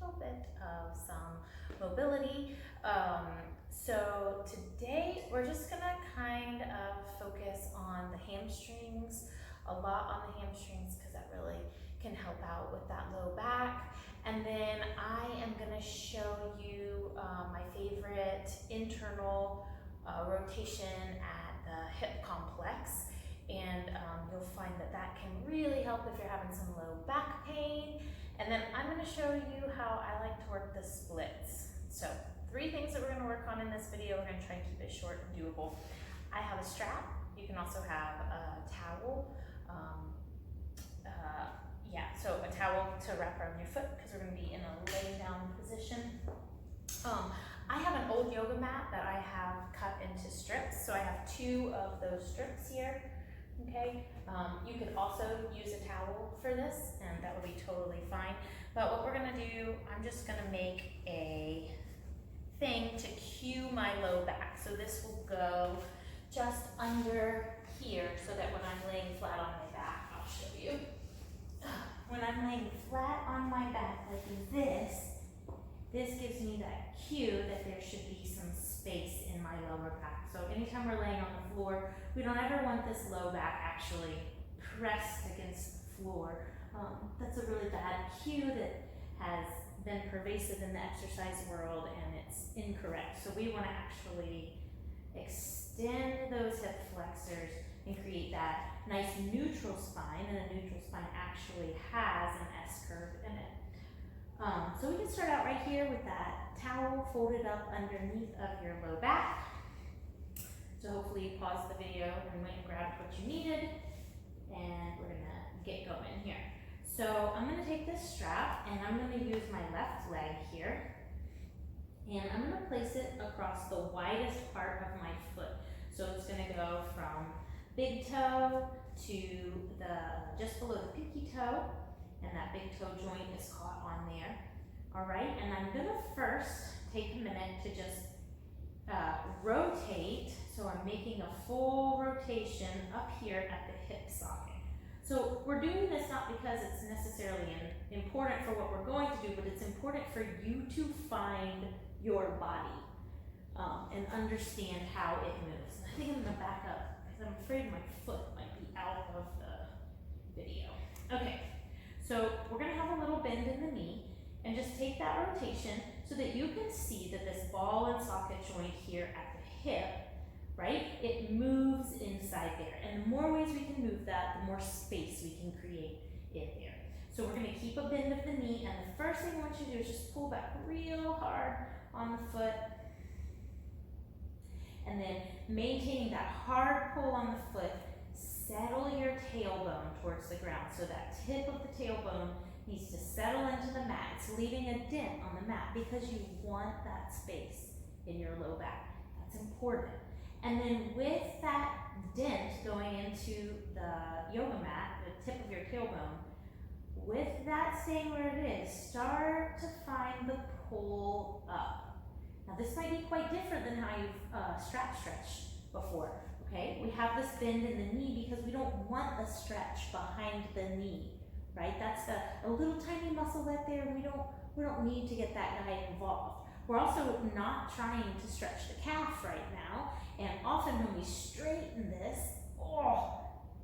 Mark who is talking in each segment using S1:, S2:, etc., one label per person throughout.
S1: little bit of some mobility. So today we're just gonna kind of focus on the hamstrings, a lot on the hamstrings, because that really can help out with that low back. And then I am gonna show you my favorite internal rotation at the hip complex. And you'll find that that can really help if you're having some low back pain. And then I'm gonna show you how I like to work the splits. So 3 things that we're gonna work on in this video. We're gonna try and keep it short and doable. I have a strap. You can also have a towel. So a towel to wrap around your foot because we're gonna be in a laying down position. I have an old yoga mat that I have cut into strips. So I have 2 of those strips here. Okay, you could also use a towel for this and that would be totally fine. But what we're gonna do, I'm just gonna make a thing to cue my low back. So this will go just under here so that when I'm laying flat on my back, I'll show you. When I'm laying flat on my back like this gives me that cue that there should be some space in my lower back. So anytime we're laying on the floor, we don't ever want this low back actually pressed against the floor. That's a really bad cue that has been pervasive in the exercise world and it's incorrect. So we want to actually extend those hip flexors and create that nice neutral spine, and a neutral spine actually has an S curve in it. So we can start out right here with that towel folded up underneath of your low back. So hopefully you paused the video and went and grabbed what you needed, and we're gonna get going here. So I'm gonna take this strap and I'm gonna use my left leg here, and I'm gonna place it across the widest part of my foot. So it's gonna go from big toe to just below the pinky toe, and that big toe joint is caught on there. All right, and I'm gonna first take a minute to just rotate. So I'm making a full rotation up here at the hip socket. So we're doing this not because it's necessarily important for what we're going to do, but it's important for you to find your body and understand how it moves. I think I'm gonna back up because I'm afraid my foot might be out of the video. Okay, so we're gonna have a little bend in the knee and just take that rotation so that you can see that this ball and socket joint here at the hip, right? It moves inside there. And the more ways we can move that, the more space we can create in there. So we're gonna keep a bend of the knee, and the first thing I want you to do is just pull back real hard on the foot. And then maintaining that hard pull on the foot, settle your tailbone towards the ground. So that tip of the tailbone needs to settle into the mat. It's leaving a dent on the mat because you want that space in your low back. That's important. And then with that dent going into the yoga mat, the tip of your tailbone, with that staying where it is, start to find the pull up. Now this might be quite different than how you've stretched before, okay? We have this bend in the knee because we don't want the stretch behind the knee, right? That's a little tiny musclelet there. We don't need to get that guy involved. We're also not trying to stretch the calf right now, and often when we straighten this,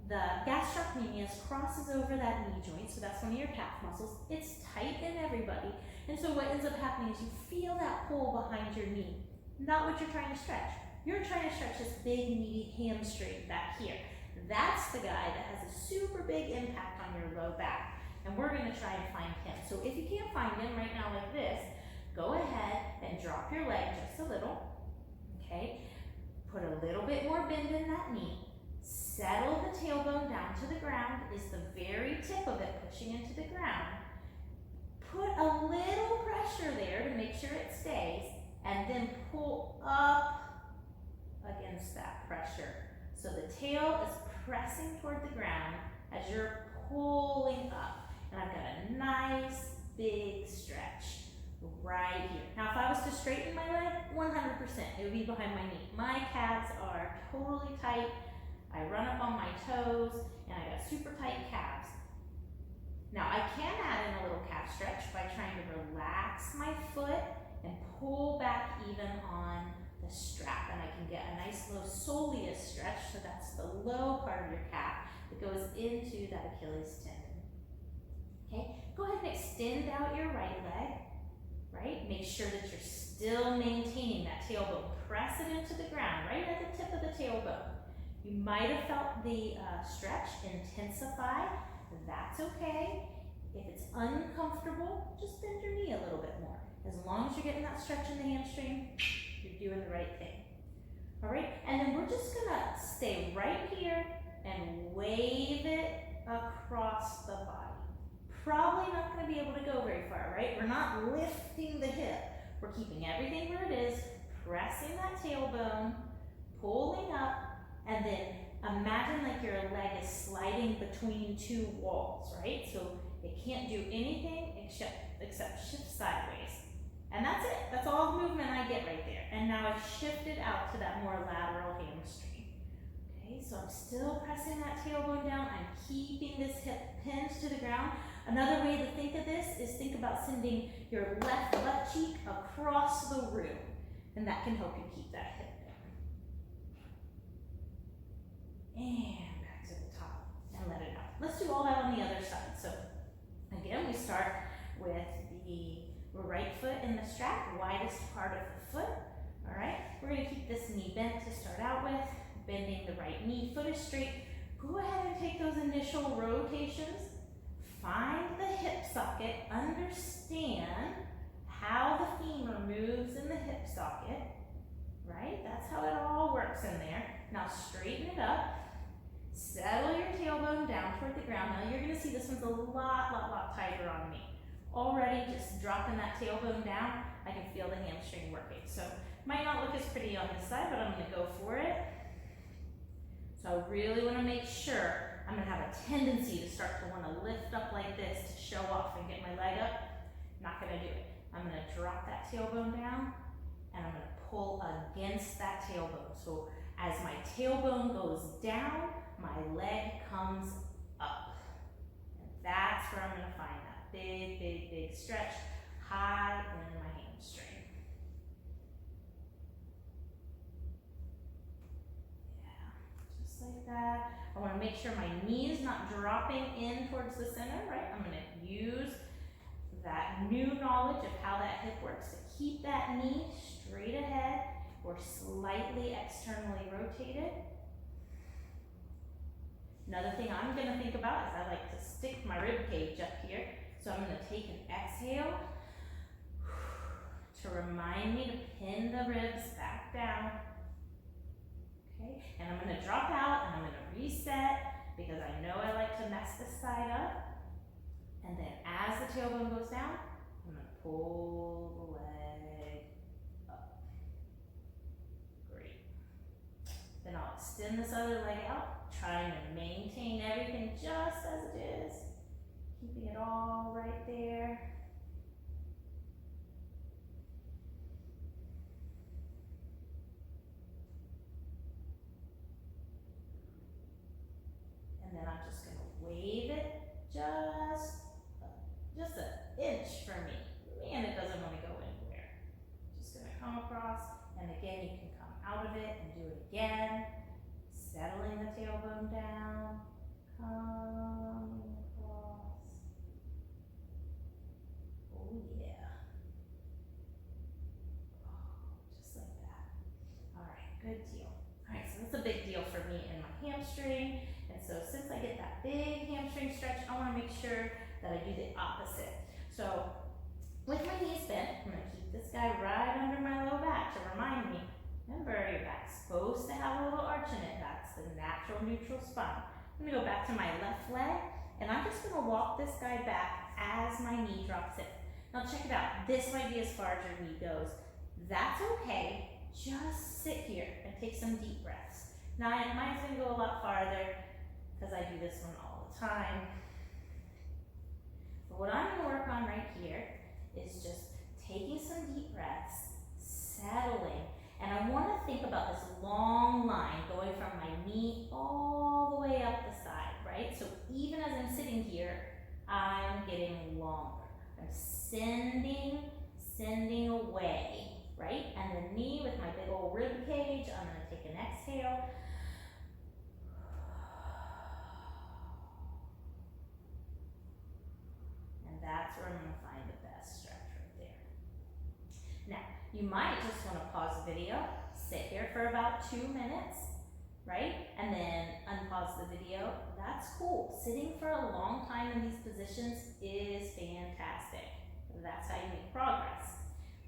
S1: the gastrocnemius crosses over that knee joint, so that's one of your calf muscles. It's tight in everybody, and so what ends up happening is you feel that pull behind your knee, not what you're trying to stretch. You're trying to stretch this big, meaty hamstring back here. That's the guy that has a super big impact on your low back, and we're gonna try and find him. So if you can't find him right now like this, go ahead and drop your leg just a little, okay? Put a little bit more bend in that knee. Settle the tailbone down to the ground. Is the very tip of it pushing into the ground. Put a little pressure there to make sure it stays, and then pull up against that pressure. So the tail is pressing toward the ground as you're pulling up. And I've got a nice big stretch right here. Now if I was to straighten my leg, 100%, it would be behind my knee. My calves are totally tight. I run up on my toes and I got super tight calves. Now I can add in a little calf calf stretch by trying to relax my foot and pull back even on the strap, and I can get a nice low soleus stretch, so that's the low part of your calf that goes into that Achilles tendon. Okay, go ahead and extend out your right leg, right? Make sure that you're still maintaining that tailbone. Press it into the ground, right at the tip of the tailbone. You might have felt the stretch intensify. That's okay. If it's uncomfortable, just bend your knee a little bit more. As long as you're getting that stretch in the hamstring, you're doing the right thing. All right, and then we're just gonna stay right here and wave it across the body. Probably not gonna be able to go very far, right? We're not lifting the hip. We're keeping everything where it is, pressing that tailbone, pulling up, and then imagine like your leg is sliding between two walls, right? So it can't do anything except shift sideways. And that's it. That's all the movement I get right there. And now I've shifted out to that more lateral hamstring. Okay, so I'm still pressing that tailbone down. I'm keeping this hip pinned to the ground. Another way to think of this is think about sending your left butt cheek across the room. And that can help you keep that hip down. And back to the top and let it out. Let's do all that on the other side. So again, we start with the right foot in the strap, widest part of the foot. All right, we're gonna keep this knee bent to start out with, bending the right knee, foot is straight. Go ahead and take those initial rotations. Find the hip socket, understand how the femur moves in the hip socket, right? That's how it all works in there. Now straighten it up, settle your tailbone down toward the ground. Now you're gonna see this one's a lot tighter on me. Already just dropping that tailbone down, I can feel the hamstring working. So might not look as pretty on this side, but I'm gonna go for it. So I really wanna make sure I'm gonna have a tendency to start to wanna lift up like this to show off and get my leg up. Not gonna do it. I'm gonna drop that tailbone down and I'm gonna pull against that tailbone. So as my tailbone goes down, my leg comes up. And that's where I'm gonna find that big stretch high in my hamstring. Yeah, just like that. I wanna make sure my knee is not dropping in towards the center, right? I'm gonna use that new knowledge of how that hip works to keep that knee straight ahead or slightly externally rotated. Another thing I'm gonna think about is I like to stick my rib cage up here. So I'm gonna take an exhale to remind me to pin the ribs back down. Okay, and I'm gonna drop out and I'm gonna reset because I know I like to mess this side up. And then as the tailbone goes down, I'm gonna pull the leg up. Great. Then I'll extend this other leg out, trying to maintain everything just as it is. Keeping it all right there. And then I'm just gonna wave it just an inch for me. Man, it doesn't want to go anywhere. Just gonna come across, and again, you can come out of it and do it again. Settling the tailbone down, coming across. Oh yeah. Oh, just like that. All right, good deal. All right, so that's a big deal for me in my hamstring. And so since I get that big hamstring stretch, I want to make sure that I do the opposite. So with my knees bent, I'm going to keep this guy right under my low back to remind me, remember your back's supposed to have a little arch in it. That's the natural neutral spine. I'm going to go back to my left leg, and I'm just going to walk this guy back as my knee drops in. Now check it out. This might be as far as your knee goes. That's okay. Just sit here and take some deep breaths. Now mine's going to go a lot farther because I do this one all the time. But what I'm going to work on right here is just taking some deep breaths, settling, and I want to think about this long line going from my knee all the way up the side, right? So even as I'm sitting here, I'm getting longer. I'm sending away, right? And the knee with my big old rib cage, I'm gonna take an exhale. And that's where I'm gonna find the best stretch right there. Now, you might just wanna pause the video, sit here for about 2 minutes, right? And then unpause the video. That's cool. Sitting for a long time in these positions is fantastic. That's how you make progress.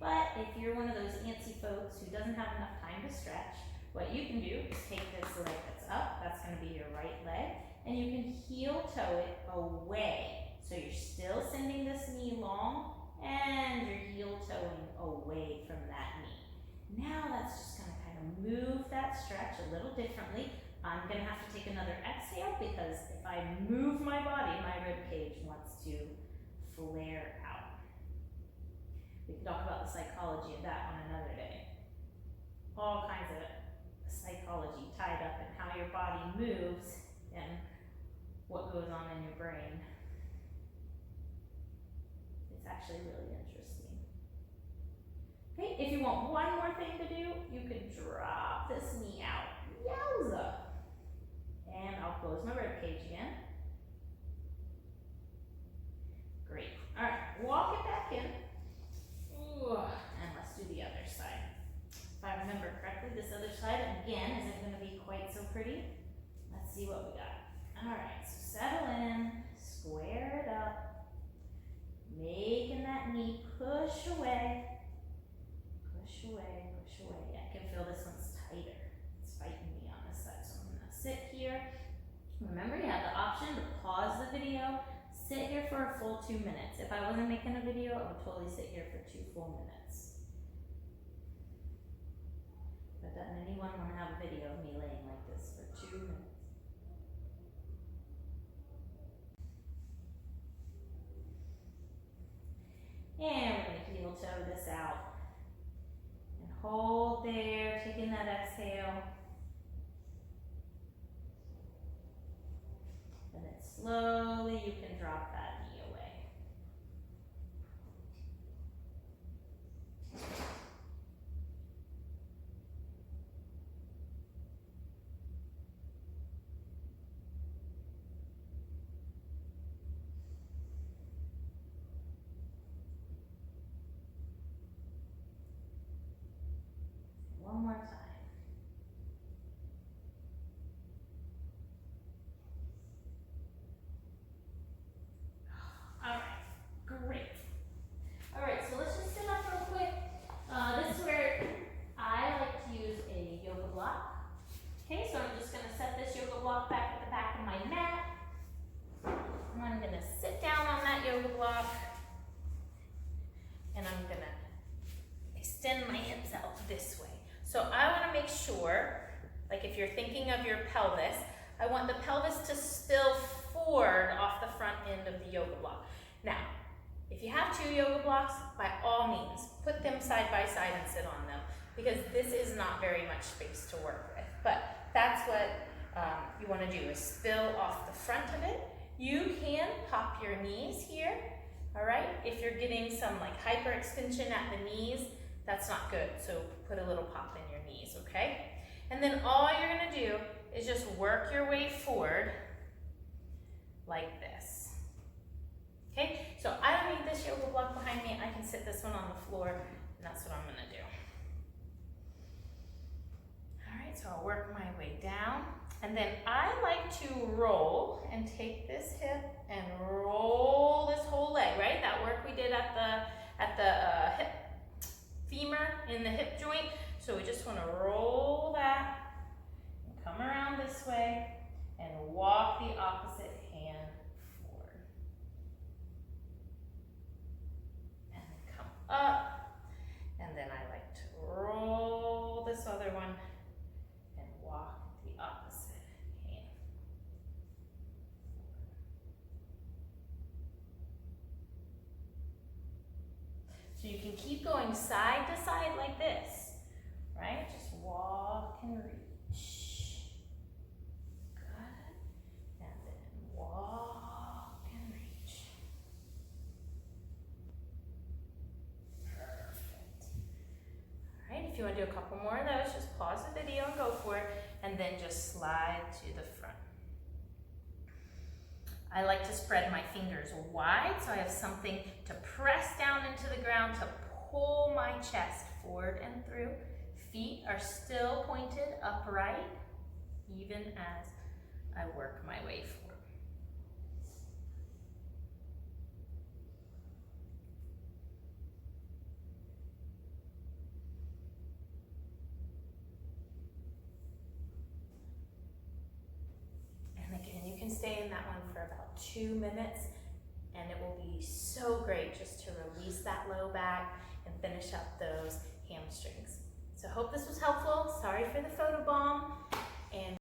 S1: But if you're one of those antsy folks who doesn't have enough time to stretch, what you can do is take this leg that's up, that's gonna be your right leg, and you can heel toe it away. So you're still sending this knee long, and you're heel toeing away from that knee. Now that's just gonna kind of move that stretch a little differently. I'm gonna have to take another exhale because if I move my body, my rib cage wants to flare out. We can talk about the psychology of that on another day. All kinds of psychology tied up in how your body moves and what goes on in your brain. It's actually really interesting. Okay, if you want one more thing to do, you could drop this knee out. Yowza! And I'll close my rib cage again. Great. All right, walk it back in. Ooh, and let's do the other side. If I remember correctly, this other side, again, isn't going to be quite so pretty. Let's see what we got. All right, so settle in, square it up, making that knee push away. Push away, push away. Yeah, I can feel this one's tighter. It's fighting me on this side, so I'm gonna sit here. Remember, you have the option to pause the video, sit here for a full 2 minutes. If I wasn't making a video, I would totally sit here for 2 full minutes. But doesn't anyone want to have a video of me laying like this for 2 minutes? And we're gonna heel toe this out. Hold there, taking that exhale. And then slowly you can drop that knee away. One more time. All right, great. All right, so let's just sit up real quick. This is where I like to use a yoga block. Okay, so I'm just gonna set this yoga block back at the back of my mat. And I'm gonna sit down on that yoga block. And I'm gonna extend my hips out this way. So I want to make sure, like if you're thinking of your pelvis, I want the pelvis to spill forward off the front end of the yoga block. Now, if you have 2 yoga blocks, by all means, put them side by side and sit on them, because this is not very much space to work with. But that's what you want to do, is spill off the front of it. You can pop your knees here, all right? If you're getting some like hyperextension at the knees, that's not good, so put a little pop in your knees, okay? And then all you're gonna do is just work your way forward like this. Okay, so I don't need this yoga block behind me. I can sit this one on the floor, and that's what I'm gonna do. All right, so I'll work my way down, and then I like to roll and take this hip and roll this whole leg, right? That work we did at the hip femur in the hip joint. So we just want to roll that and come around this way and walk the opposite hand forward. And then come up. And then I like to roll this other one and walk the opposite hand. So you can keep going side to side like this, right? Just walk and reach. Good. And then walk and reach.
S2: If you want to do a couple more of those, just pause the video and go for it, and then just slide to the front. I like to spread my fingers wide so I have something to press down into the ground to pull my chest forward and through. Feet are still pointed upright, even as I work my way forward. And again, you can stay in that one for about 2 minutes, and it will be so great just to release that low back and finish up those hamstrings. So I hope this was helpful. Sorry for the photobomb. And